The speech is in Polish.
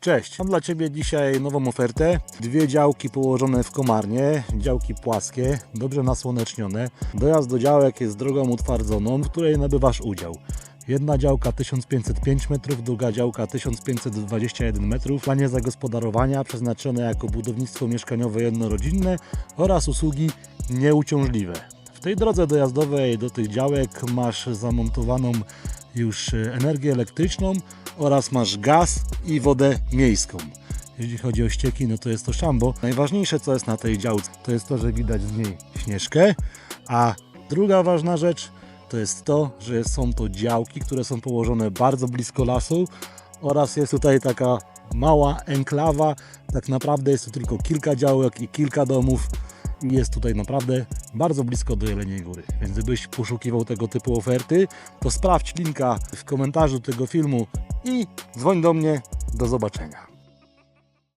Cześć, mam dla Ciebie dzisiaj nową ofertę. Dwie działki położone w Komarnie, działki płaskie, dobrze nasłonecznione. Dojazd do działek jest drogą utwardzoną, w której nabywasz udział. Jedna działka 1505 metrów, druga działka 1521 metrów. Planie zagospodarowania przeznaczone jako budownictwo mieszkaniowe jednorodzinne oraz usługi nieuciążliwe. W tej drodze dojazdowej do tych działek masz zamontowaną już energię elektryczną oraz masz gaz i wodę miejską. Jeśli chodzi o ścieki, no to jest to szambo. Najważniejsze, co jest na tej działce, to jest to, że widać z niej Śnieżkę, a druga ważna rzecz to jest to, że są to działki, które są położone bardzo blisko lasu oraz jest tutaj taka mała enklawa. Tak naprawdę jest tu tylko kilka działek i kilka domów i jest tutaj naprawdę bardzo blisko do Jeleniej Góry. Więc gdybyś poszukiwał tego typu oferty, to sprawdź linka w komentarzu tego filmu i dzwoń do mnie. Do zobaczenia.